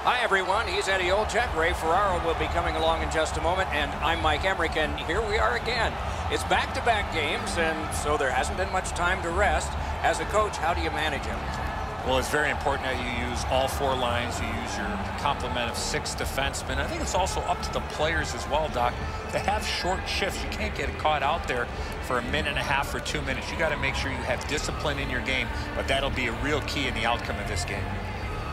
Hi, everyone. He's Eddie Olczyk. Ray Ferraro will be coming along in just a moment, and I'm Mike Emmerich, and here we are again. It's back-to-back games, and so there hasn't been much time to rest. As a coach, how do you manage everything? Well, it's very important that you use all four lines. You use your complement of 6 defensemen. I think it's also up to the players as well, Doc, to have short shifts. You can't get caught out there for a minute and a half or 2 minutes. You got to make sure you have discipline in your game, but that'll be a real key in the outcome of this game.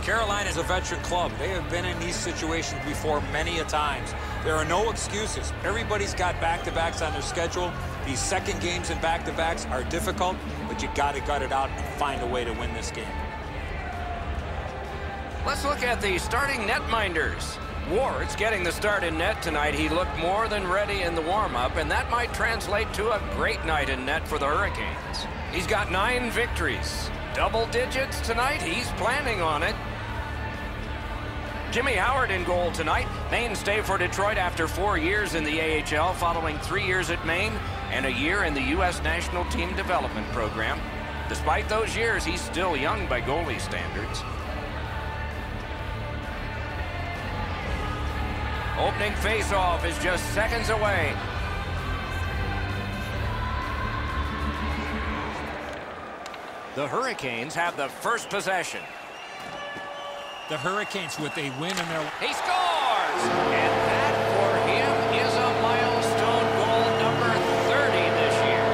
Carolina is a veteran club. They have been in these situations before many a times. There are no excuses. Everybody's got back-to-backs on their schedule. These second games and back-to-backs are difficult, but you got to gut it out and find a way to win this game. Let's look at the starting netminders. Ward's getting the start in net tonight. He looked more than ready in the warm-up, and that might translate to a great night in net for the Hurricanes. He's got 9 victories. Double digits tonight. He's planning on it. Jimmy Howard in goal tonight. Mainstay for Detroit after 4 years in the AHL, following 3 years at Maine and a year in the U.S. National Team Development Program. Despite those years, he's still young by goalie standards. Opening face-off is just seconds away. The Hurricanes have the first possession. The Hurricanes with a win in their... He scores! And that for him is a milestone goal number 30 this year.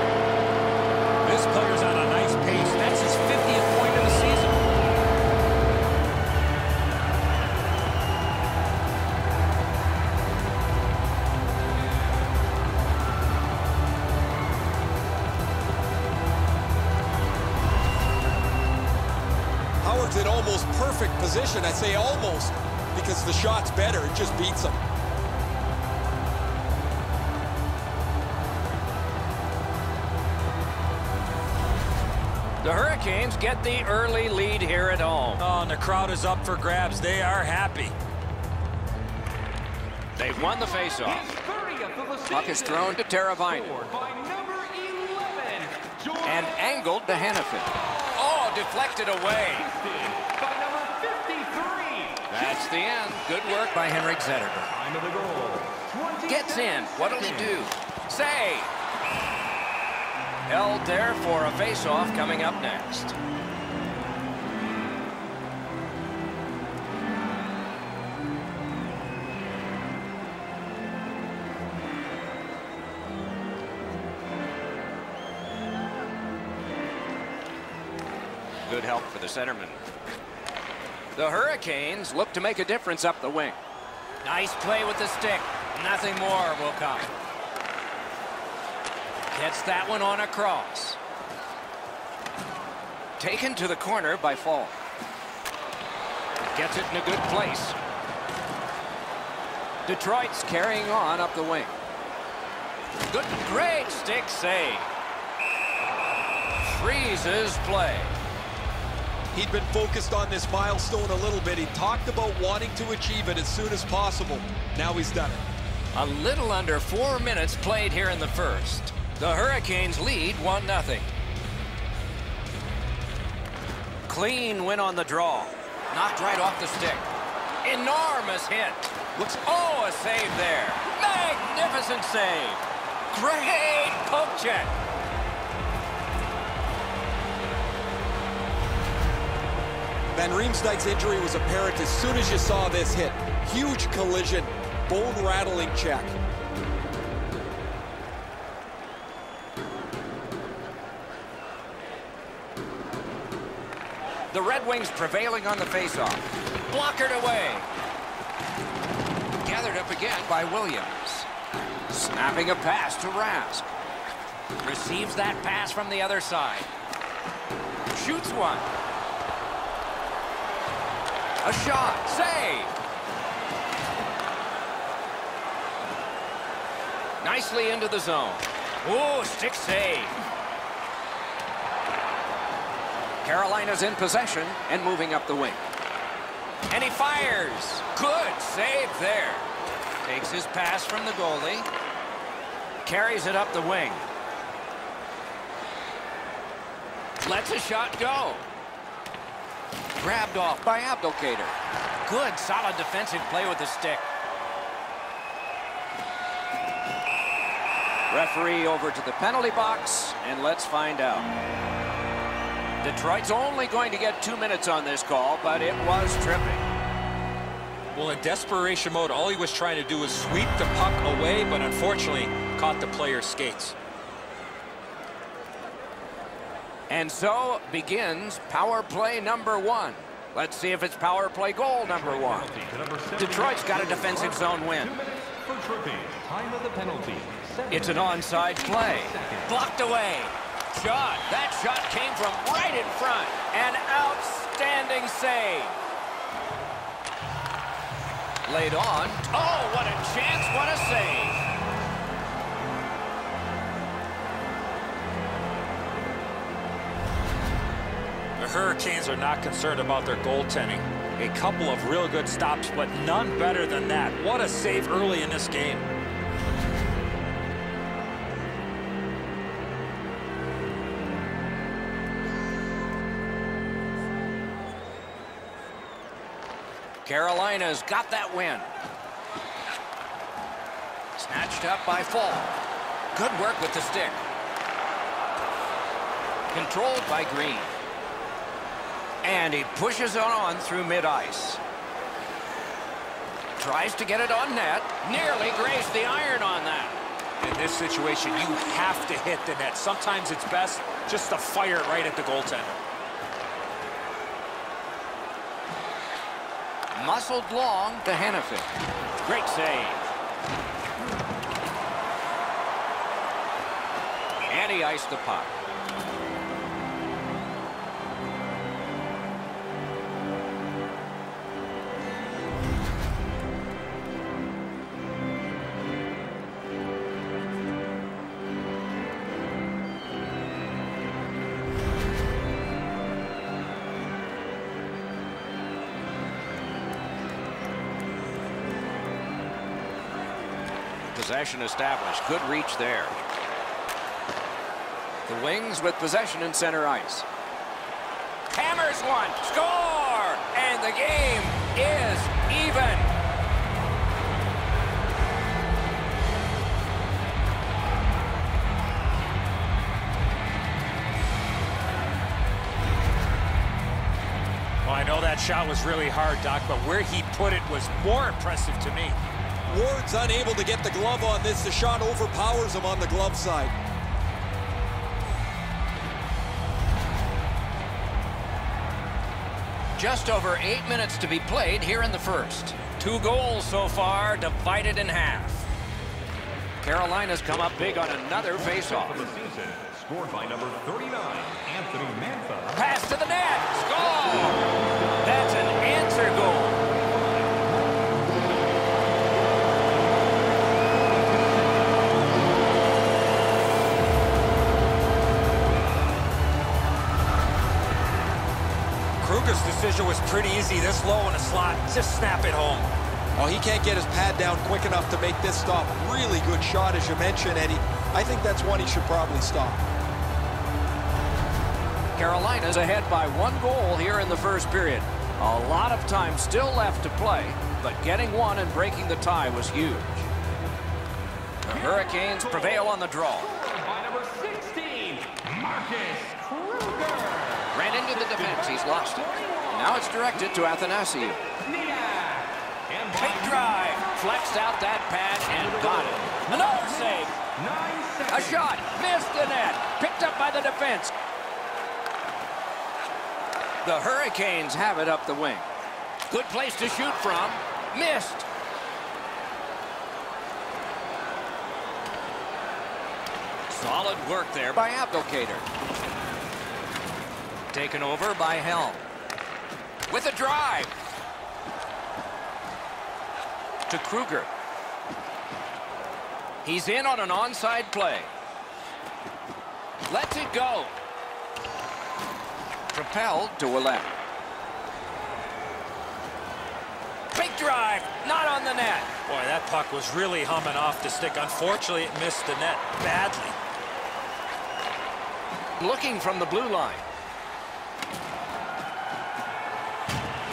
This player's on a nice pace. That's his 50th point of the season. Howard's in almost perfect position. I say almost because the shot's better. It just beats him. The Hurricanes get the early lead here at home. Oh, and the crowd is up for grabs. They are happy. They've won the faceoff. Puck is thrown to Teravainen. And angled to Hannafin. Oh, deflected away. That's the end. Good work by Henrik Zetterberg. Gets in. What'll he do? Save. Held there for a face-off coming up next. Good help for the centerman. The Hurricanes look to make a difference up the wing. Nice play with the stick. Nothing more will come. Gets that one on a cross. Taken to the corner by Fall. Gets it in a good place. Detroit's carrying on up the wing. Good, great stick save. Freezes play. He'd been focused on this milestone a little bit. He talked about wanting to achieve it as soon as possible. Now he's done it. A little under 4 minutes played here in the first. The Hurricanes lead 1-0. Clean win on the draw. Knocked right off the stick. Enormous hit. Oh, a save there. Magnificent save. Great poke check. Van Riemsdyk's injury was apparent as soon as you saw this hit. Huge collision, bone-rattling check. The Red Wings prevailing on the faceoff. Blockered away. Gathered up again by Williams. Snapping a pass to Rask. Receives that pass from the other side. Shoots one. A shot. Save. Nicely into the zone. Oh, stick save. Carolina's in possession and moving up the wing. And he fires. Good save there. Takes his pass from the goalie. Carries it up the wing. Lets a shot go. Grabbed off by Abdelkader. Good, solid defensive play with the stick. Referee over to the penalty box, and let's find out. Detroit's only going to get 2 minutes on this call, but it was tripping. Well, in desperation mode, all he was trying to do was sweep the puck away, but unfortunately caught the player's skates. And so begins power play number 1. Let's see if it's power play goal number 1. Detroit's got a defensive zone win. Time of the penalty. It's an onside play. Blocked away. Shot. That shot came from right in front. An outstanding save. Laid on. Oh, what a chance. What a save. The Hurricanes are not concerned about their goaltending. A couple of real good stops, but none better than that. What a save early in this game. Carolina's got that win. Snatched up by Fall. Good work with the stick. Controlled by Green. And he pushes it on through mid-ice. Tries to get it on net. Nearly grazed the iron on that. In this situation, you have to hit the net. Sometimes it's best just to fire it right at the goaltender. Muscled long to Hannafin. Great save. And he iced the puck. Possession established. Good reach there. The Wings with possession in center ice. Hammers one. Score! And the game is even. Well, I know that shot was really hard, Doc, but where he put it was more impressive to me. Ward's unable to get the glove on this. The shot overpowers him on the glove side. Just over 8 minutes to be played here in the first. 2 goals so far, divided in half. Carolina's come up big on another faceoff. Scored by number 39, Anthony Mantha. Pass to the net. Score! That's an answer goal. Kruger's decision was pretty easy. This low in a slot, just snap it home. Oh, he can't get his pad down quick enough to make this stop. Really good shot, as you mentioned, Eddie. I think that's one he should probably stop. Carolina's ahead by 1 goal here in the first period. A lot of time still left to play, but getting one and breaking the tie was huge. The Hurricanes prevail on the draw. By number 16, Marcus Kruger. Ran into the defense. He's lost it. Now it's directed to Athanasiou. Big drive. Flexed out that pad and got it. Another save. A shot. Missed the net. Picked up by the defense. The Hurricanes have it up the wing. Good place to shoot from. Missed. Solid work there by Abdelkader. Taken over by Helm. With a drive. To Kruger. He's in on an onside play. Lets it go. Propelled to 11. Big drive. Not on the net. Boy, that puck was really humming off the stick. Unfortunately, it missed the net badly. Looking from the blue line.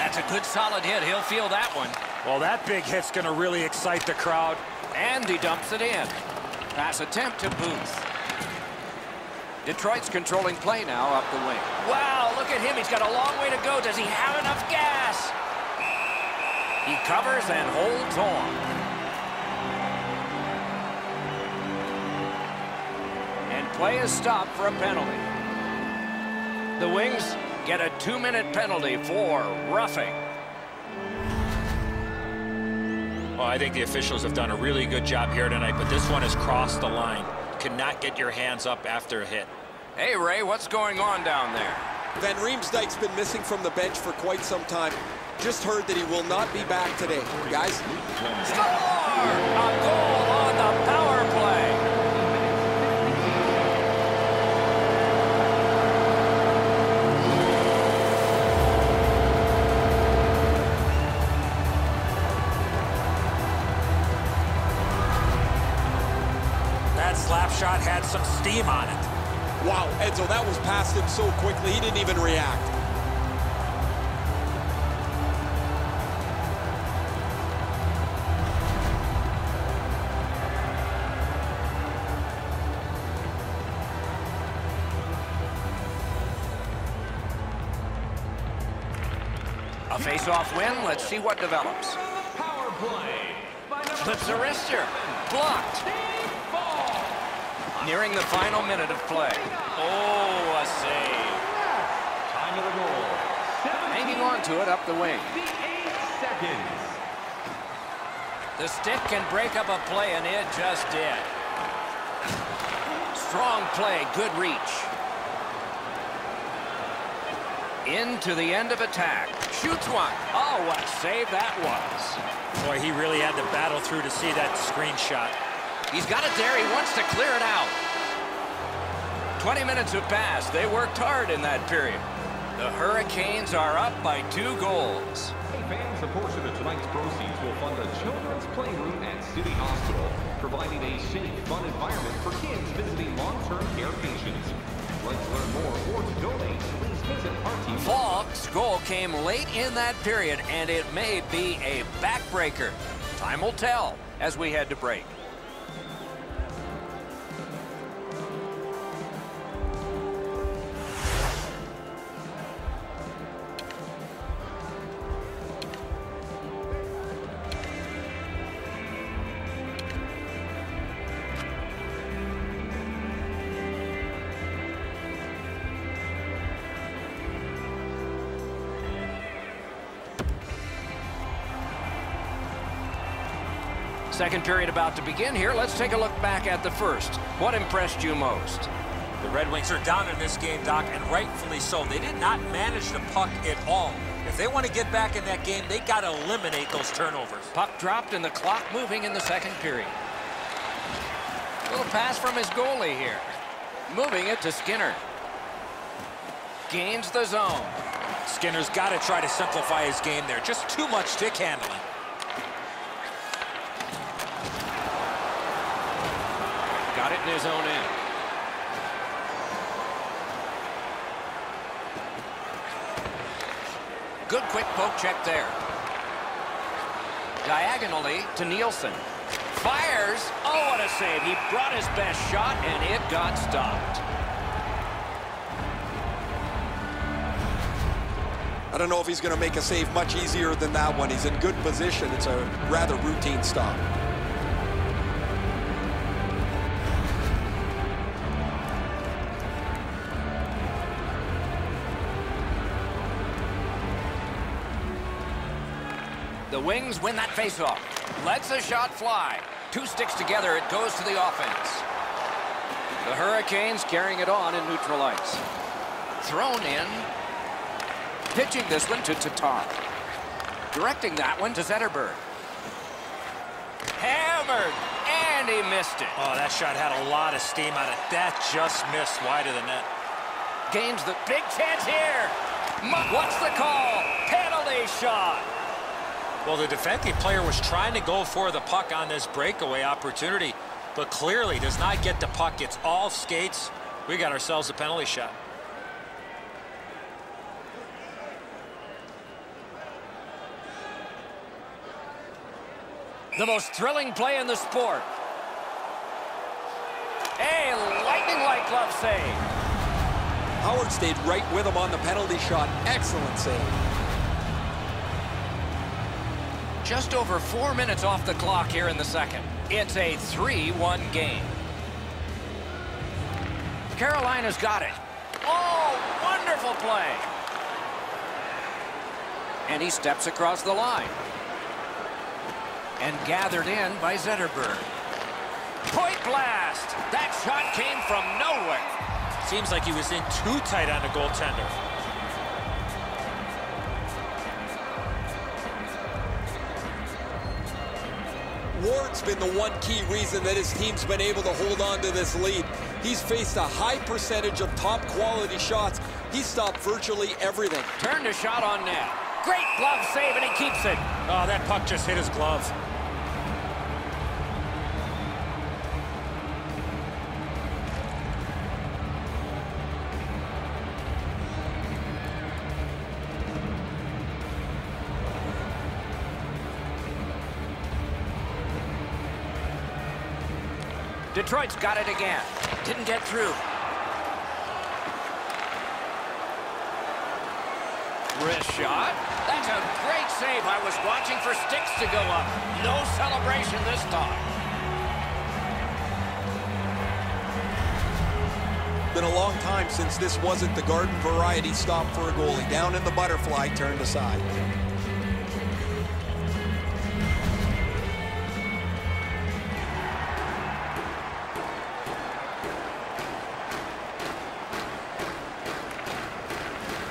That's a good solid hit. He'll feel that one. Well, that big hit's going to really excite the crowd. And he dumps it in. Pass attempt to Booth. Detroit's controlling play now up the wing. Wow, look at him. He's got a long way to go. Does he have enough gas? He covers and holds on. And play is stopped for a penalty. The Wings get a 2-minute penalty for roughing. Well, I think the officials have done a really good job here tonight, but this one has crossed the line. Cannot get your hands up after a hit. Hey, Ray, what's going on down there? Van Riemsdyk's been missing from the bench for quite some time. Just heard that he will not be back today. Guys? Score! A goal on the power play. That slap shot had some steam on it. Wow, Edzo, that was past him so quickly, he didn't even react. A face-off win. Let's see what develops. Power play. Flips a wrister. Blocked. Nearing the final minute of play. Oh, a save. Time of the goal. Hanging on to it up the wing. 58 seconds. The stick can break up a play, and it just did. Strong play, good reach. Into the end of attack. Shoots one. Oh, what a save that was. Boy, he really had to battle through to see that screenshot. He's got it there. He wants to clear it out. 20 minutes have passed. They worked hard in that period. The Hurricanes are up by 2 goals. Hey fans, a portion of tonight's proceeds will fund a children's playroom at City Hospital, providing a safe, fun environment for kids visiting long-term care patients. Like to learn more or to donate, please visit our team. Falk's goal came late in that period, and it may be a backbreaker. Time will tell as we head to break. Second period about to begin here. Let's take a look back at the first. What impressed you most? The Red Wings are down in this game, Doc, and rightfully so. They did not manage the puck at all. If they want to get back in that game, they got to eliminate those turnovers. Puck dropped and the clock moving in the second period. Little pass from his goalie here. Moving it to Skinner. Gains the zone. Skinner's got to try to simplify his game there. Just too much stick handling. Got it in his own end. Good quick poke check there. Diagonally to Nielsen. Fires. Oh, what a save. He brought his best shot, and it got stopped. I don't know if he's going to make a save much easier than that one. He's in good position. It's a rather routine stop. The Wings win that faceoff. Lets the shot fly. 2 sticks together, it goes to the offense. The Hurricanes carrying it on in neutral ice. Thrown in. Pitching this one to Tatar. Directing that one to Zetterberg. Hammered, and he missed it. Oh, that shot had a lot of steam on it. That just missed wide of the net. Gains the big chance here. What's the call? Penalty shot. Well, the defensive player was trying to go for the puck on this breakaway opportunity, but clearly does not get the puck. It's all skates. We got ourselves a penalty shot. The most thrilling play in the sport. A lightning-like glove save. Howard stayed right with him on the penalty shot. Excellent save. Just over 4 minutes off the clock here in the second. It's a 3-1 game. Carolina's got it. Oh, wonderful play. And he steps across the line. And gathered in by Zetterberg. Point blast! That shot came from nowhere. Seems like he was in too tight on the goaltender. Ward's been the one key reason that his team's been able to hold on to this lead. He's faced a high percentage of top quality shots. He's stopped virtually everything. Turned a shot on net. Great glove save, and he keeps it. Oh, that puck just hit his glove. Detroit's got it again. Didn't get through. Wrist shot. That's a great save. I was watching for sticks to go up. No celebration this time. Been a long time since this wasn't the garden variety stop for a goalie. Down in the butterfly, turned aside.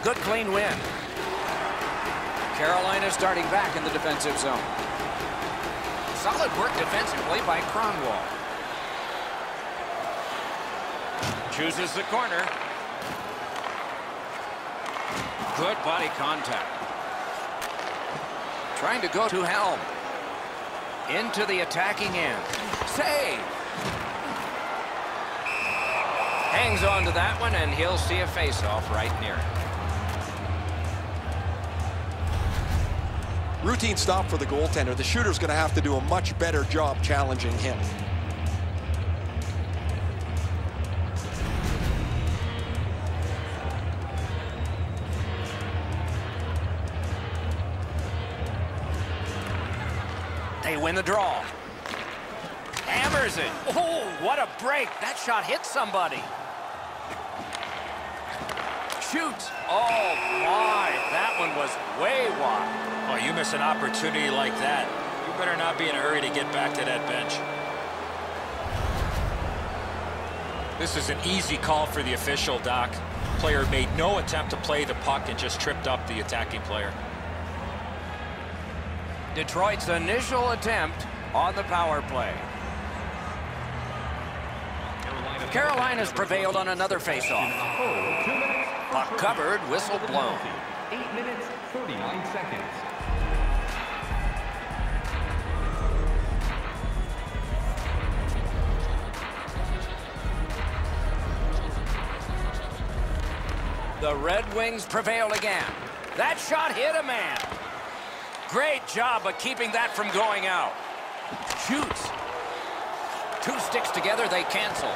Good clean win. Carolina starting back in the defensive zone. Solid work defensively by Kronwall. Chooses the corner. Good body contact. Trying to go to Helm. Into the attacking end. Save! Hangs on to that one, and he'll see a face-off right near it. Routine stop for the goaltender. The shooter's going to have to do a much better job challenging him. They win the draw. Hammers it. Oh, what a break. That shot hit somebody. Shoots. Oh, my. That one was way wide. Oh, you miss an opportunity like that. You better not be in a hurry to get back to that bench. This is an easy call for the official, Doc. Player made no attempt to play the puck and just tripped up the attacking player. Detroit's initial attempt on the power play. Carolina's prevailed on another faceoff. Puck covered, whistle blown. 8 minutes, 39 seconds. The Red Wings prevailed again. That shot hit a man. Great job of keeping that from going out. Shoots. 2 sticks together, they cancel.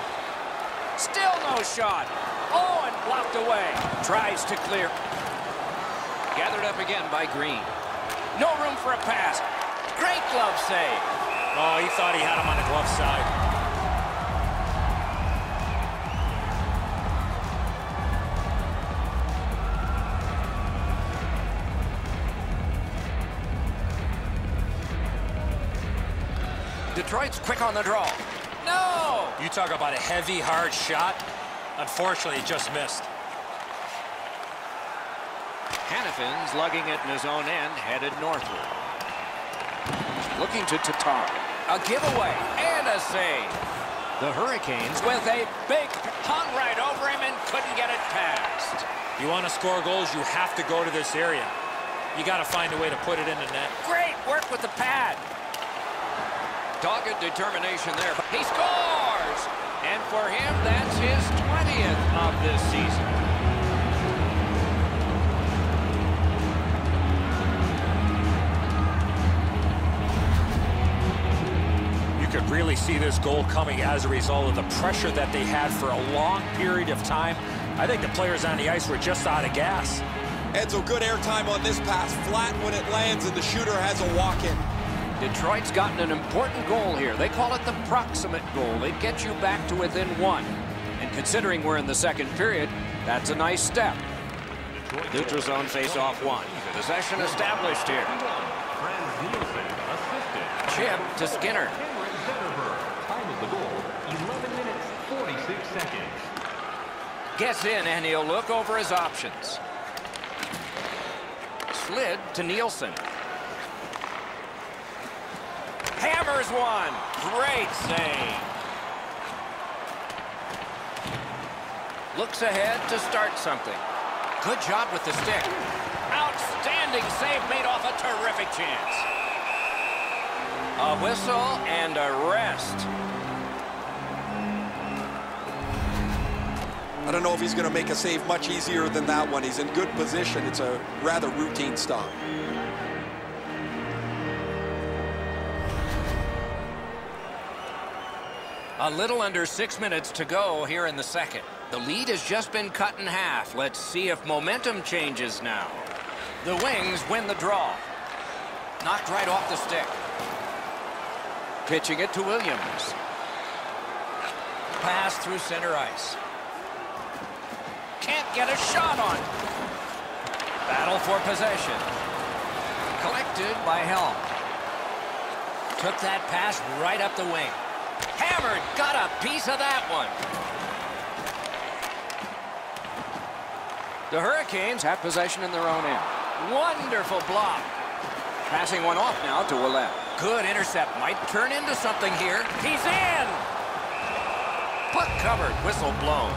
Still no shot. Oh, and blocked away. Tries to clear. Gathered up again by Green. No room for a pass. Great glove save. Oh, he thought he had him on the glove side. Detroit's quick on the draw. No! You talk about a heavy, hard shot. Unfortunately, he just missed. Hannafin's lugging it in his own end, headed northward. Looking to Tatar. A giveaway and a save. The Hurricanes with a big hung right over him and couldn't get it past. You want to score goals, you have to go to this area. You got to find a way to put it in the net. Great work with the pad. Dogged determination there. He scores! And for him, that's his 20th of this season. really see this goal coming as a result of the pressure that they had for a long period of time. I think the players on the ice were just out of gas. Edzo, good airtime on this pass. Flat when it lands, and the shooter has a walk-in. Detroit's gotten an important goal here. They call it the proximate goal. It gets you back to within one. And considering we're in the second period, that's a nice step. Neutral zone face-off one. Possession established here. Chip to Skinner. Time of the goal, 11 minutes, 46 seconds. Gets in, and he'll look over his options. Slid to Nielsen. Hammers one. Great save. Looks ahead to start something. Good job with the stick. Outstanding save made off a terrific chance. A whistle and a rest. I don't know if he's going to make a save much easier than that one. He's in good position. It's a rather routine stop. A little under 6 minutes to go here in the second. The lead has just been cut in half. Let's see if momentum changes now. The Wings win the draw. Knocked right off the stick. Pitching it to Williams. Pass through center ice. Can't get a shot on. Battle for possession. Collected by Helm. Took that pass right up the wing. Hammered, got a piece of that one. The Hurricanes have possession in their own end. Wonderful block. Passing one off now to Ouellet. Good intercept. Might turn into something here. He's in! Puck covered. Whistle blown.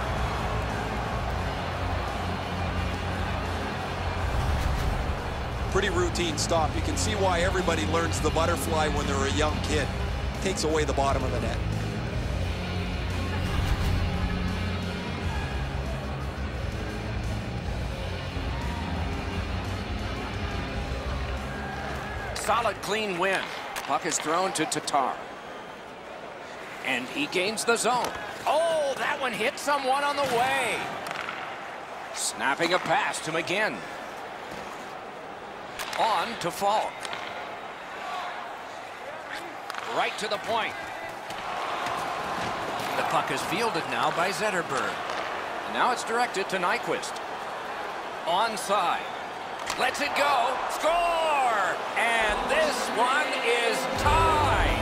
Pretty routine stop. You can see why everybody learns the butterfly when they're a young kid. Takes away the bottom of the net. Solid, clean win. Puck is thrown to Tatar. And he gains the zone. Oh, that one hit someone on the way. Snapping a pass to McGinn. On to Falk. Right to the point. The puck is fielded now by Zetterberg. And now it's directed to Nyquist. Onside. Lets it go. Score! And this one is tied.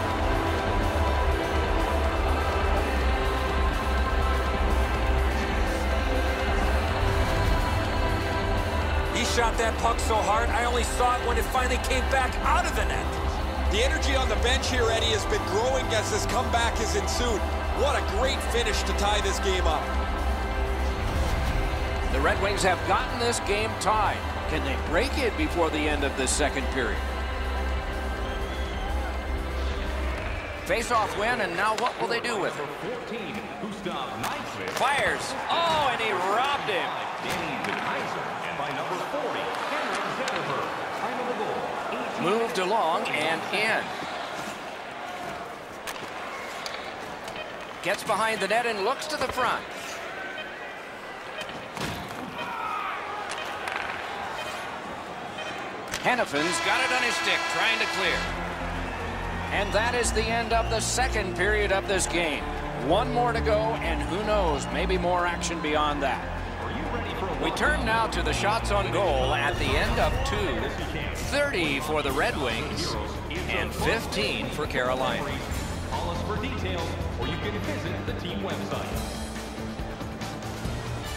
He shot that puck so hard, I only saw it when it finally came back out of the net. The energy on the bench here, Eddie, has been growing as this comeback has ensued. What a great finish to tie this game up. The Red Wings have gotten this game tied. Can they break it before the end of the second period? Face-off win, and now what will they do with it? Fires. Oh, and he robbed him. Moved along and in. Gets behind the net and looks to the front. Hannafin's got it on his stick, trying to clear. And that is the end of the second period of this game. One more to go, and who knows, maybe more action beyond that. We turn now to the shots on goal at the end of 2. 30 for the Red Wings and 15 for Carolina. Call us for details, or you can visit the team website.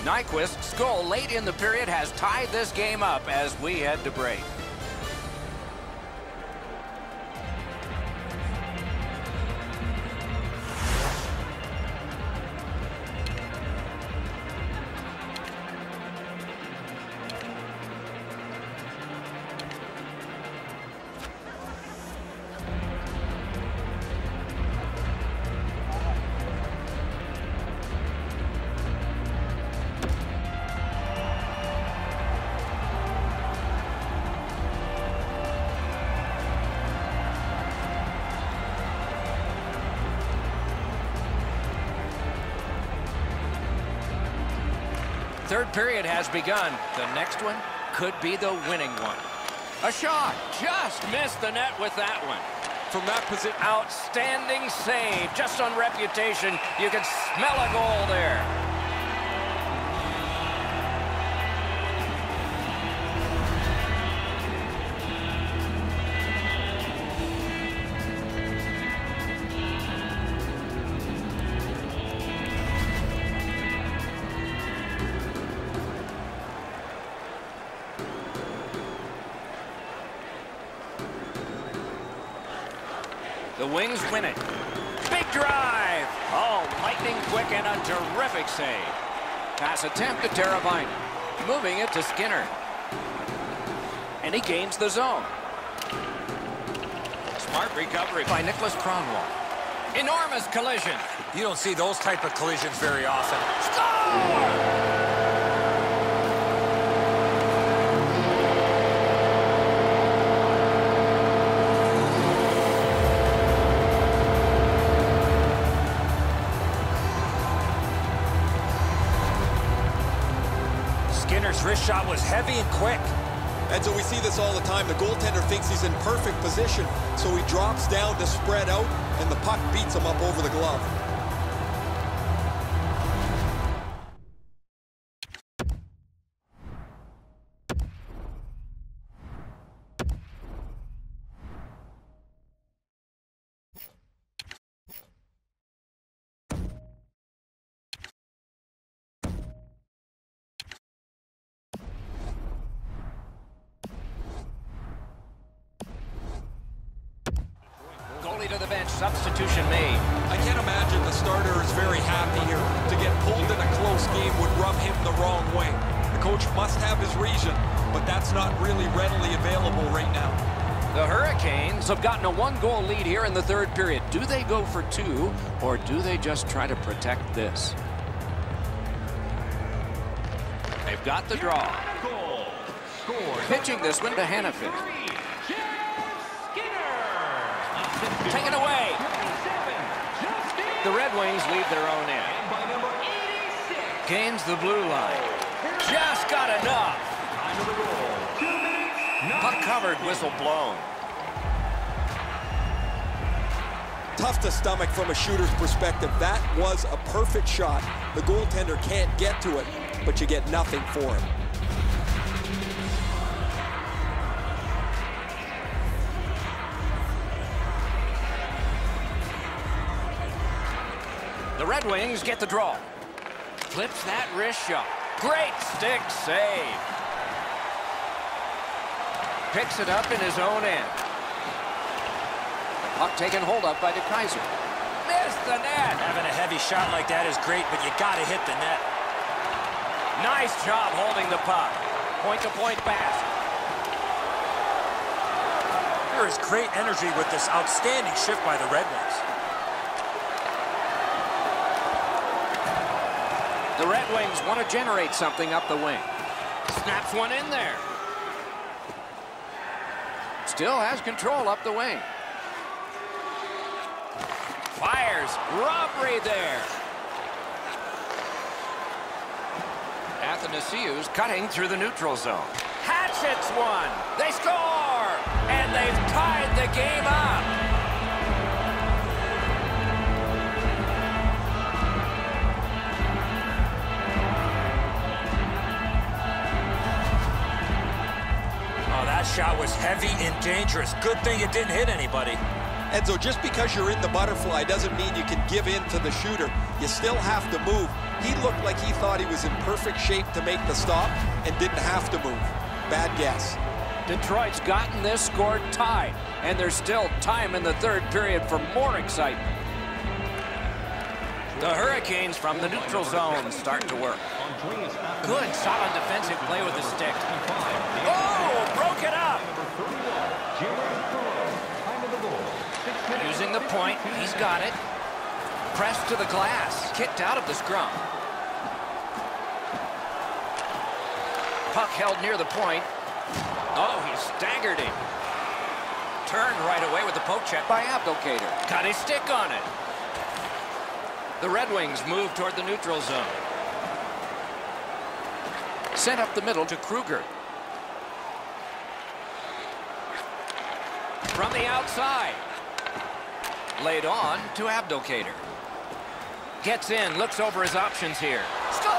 Nyquist's goal late in the period has tied this game up as we head to break. third period has begun. The next one could be the winning one. A shot. Just missed the net with that one. From that position. Outstanding save. Just on reputation, you can smell a goal there. The Wings win it. Big drive. Oh, lightning quick and a terrific save. Pass attempt to Teravainen. Moving it to Skinner. And he gains the zone. Smart recovery by Nicholas Kronwall. Enormous collision. You don't see those type of collisions very often. Score! Skinner's wrist shot was heavy and quick. And so we see this all the time. The goaltender thinks he's in perfect position, so he drops down to spread out, and the puck beats him up over the glove. To the bench, substitution made. I can't imagine the starter is very happy here. To get pulled in a close game would rub him the wrong way. The coach must have his reason, but that's not really readily available right now. The Hurricanes have gotten a one-goal lead here in the third period. Do they go for two, or do they just try to protect this? They've got the draw. Pitching this one to Hannafin. Taken away. The Red Wings leave their own end. Gains the blue line. Just got enough. Puck covered, whistle blown. Tough to stomach from a shooter's perspective. That was a perfect shot. The goaltender can't get to it, but you get nothing for him. The Red Wings get the draw. Flips that wrist shot. Great stick save. Picks it up in his own end. The puck taken hold of by DeKaiser. Missed the net. Having a heavy shot like that is great, but you got to hit the net. Nice job holding the puck. Point-to-point pass. There is great energy with this outstanding shift by the Red Wings. The Red Wings want to generate something up the wing. Snaps one in there. Still has control up the wing. Fires. Robbery there. Athanasiou's cutting through the neutral zone. Hatchets one. They score! And they've tied the game up. That shot was heavy and dangerous. Good thing it didn't hit anybody. And so just because you're in the butterfly doesn't mean you can give in to the shooter. You still have to move. He looked like he thought he was in perfect shape to make the stop and didn't have to move. Bad guess. Detroit's gotten this score tied, and there's still time in the third period for more excitement. The Hurricanes from the neutral zone start to work. Good, solid defensive play with the stick. Oh, broke it up. Using the point, he's got it. Pressed to the glass, kicked out of the scrum. Puck held near the point. Oh, he staggered him. Turned right away with the poke check by Abdelkader. Got his stick on it. The Red Wings move toward the neutral zone. Sent up the middle to Kruger. From the outside. Laid on to Abdelkader. Gets in, looks over his options here. Score!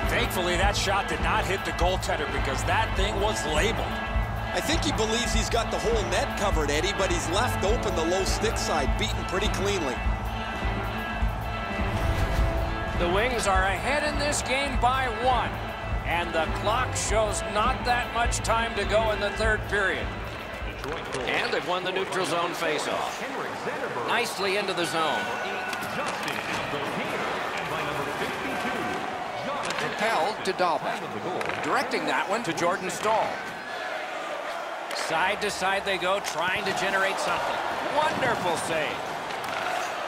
Thankfully, that shot did not hit the goaltender because that thing was labeled. I think he believes he's got the whole net covered, Eddie, but he's left open the low stick side, beaten pretty cleanly. The Wings are ahead in this game by 1, and the clock shows not that much time to go in the third period. And they've won the neutral zone faceoff. Nicely into the zone. Propelled to Dahlbeck. Directing that one to Jordan Stahl. Side to side they go, trying to generate something. Wonderful save.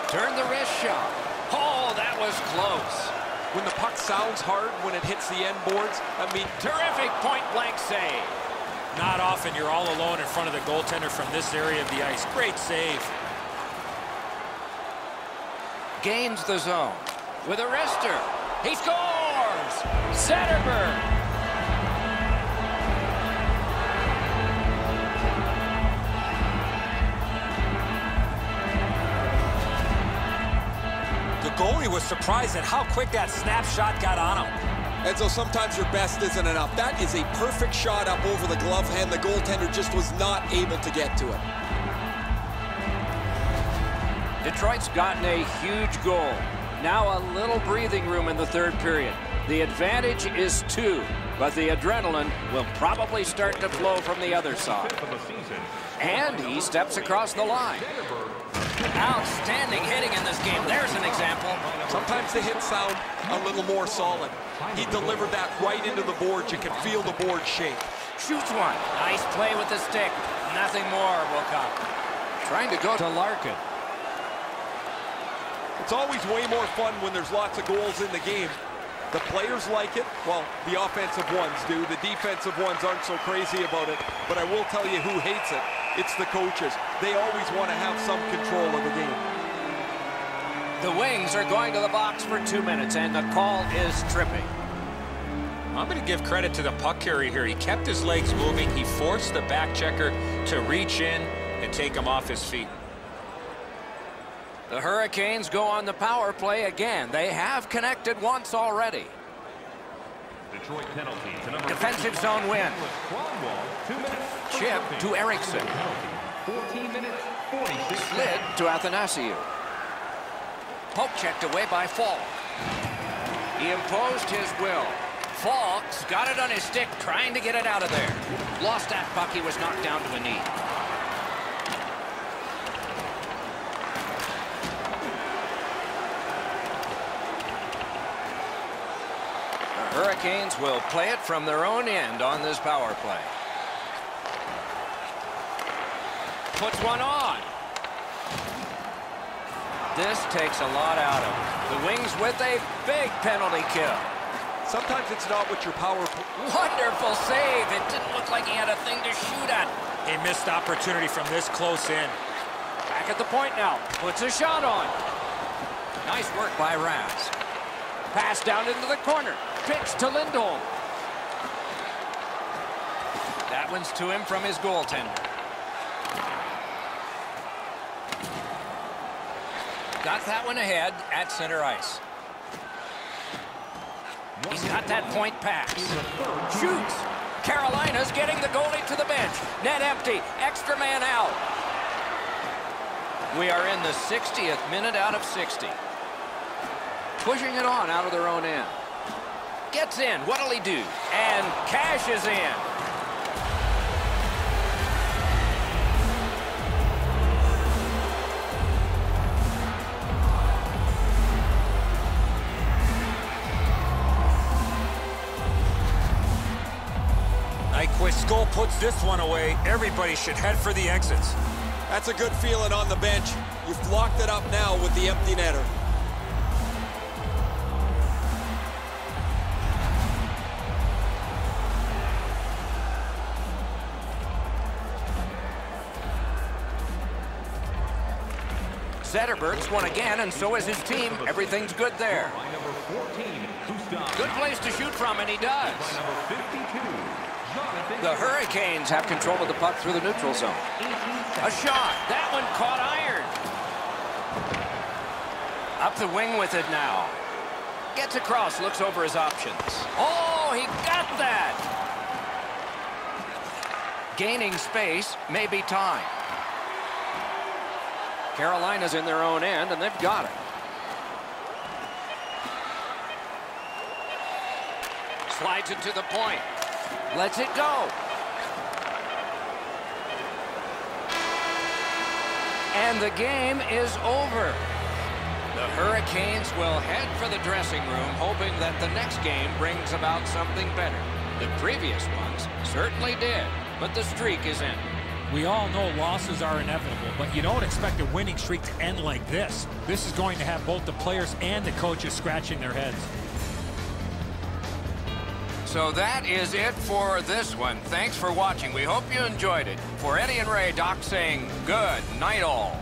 Turn the wrist shot. Oh, that was close. When the puck sounds hard when it hits the end boards, I mean, Terrific point-blank save. Not often you're all alone in front of the goaltender from this area of the ice. Great save. Gains the zone with a wrister. He scores! Zetterberg. The goalie was surprised at how quick that snapshot got on him. and so sometimes your best isn't enough. That is a perfect shot up over the glove hand. The goaltender just was not able to get to it. Detroit's gotten a huge goal. Now a little breathing room in the third period. The advantage is 2, but the adrenaline will probably start to flow from the other side. And he steps across the line. Outstanding hitting in this game. There's an example. Sometimes the hits sound a little more solid. He delivered that right into the boards. You can feel the board shake. Shoots one. Nice play with the stick. Nothing more will come. Trying to go to Larkin. It's always way more fun when there's lots of goals in the game. The players like it. Well, the offensive ones do. The defensive ones aren't so crazy about it. But I will tell you who hates it. It's the coaches. They always want to have some control of the game. The Wings are going to the box for 2 minutes, and the call is tripping. I'm going to give credit to the puck carrier here. He kept his legs moving. He forced the back checker to reach in and take him off his feet. The Hurricanes go on the power play again. They have connected once already. Detroit penalty to number Defensive zone win. Cromwell, 2 minutes. Chip to Eriksson. 14 minutes, 46 Slid to Athanasiou. Poke checked away by Falk. He imposed his will. Falk's got it on his stick, trying to get it out of there. Lost that puck. He was knocked down to a knee. The Hurricanes will play it from their own end on this power play. Puts one on. This takes a lot out of him. The Wings with a big penalty kill. Sometimes it's not what your power... Wonderful save. It didn't look like he had a thing to shoot at. A missed opportunity from this close in. Back at the point now. Puts a shot on. Nice work by Raz. Pass down into the corner. Pitch to Lindholm. That one's to him from his goaltender. Got that one ahead at center ice. He's got that point pass. Shoots. Carolina's getting the goalie to the bench. Net empty. Extra man out. We are in the 60th minute out of 60. Pushing it on out of their own end. Gets in. What'll he do? And cashes in. Nyquist's goal puts this one away. Everybody should head for the exits. That's a good feeling on the bench. You've locked it up now with the empty netter. Zetterberg's won again, and so is his team. Everything's good there. By number 14, Gustav. Good place to shoot from, and he does. By number 52, Jonathan. The Hurricanes have control of the puck through the neutral zone. A shot. That one caught iron. Up the wing with it now. Gets across, looks over his options. Oh, he got that. Gaining space, maybe time. Carolina's in their own end, and they've got it. Slides it to the point. Lets it go. And the game is over. The Hurricanes will head for the dressing room, hoping that the next game brings about something better. The previous ones certainly did, but the streak is in. We all know losses are inevitable, but you don't expect a winning streak to end like this. This is going to have both the players and the coaches scratching their heads. So that is it for this one. Thanks for watching. We hope you enjoyed it. For Eddie and Ray, Doc saying good night all.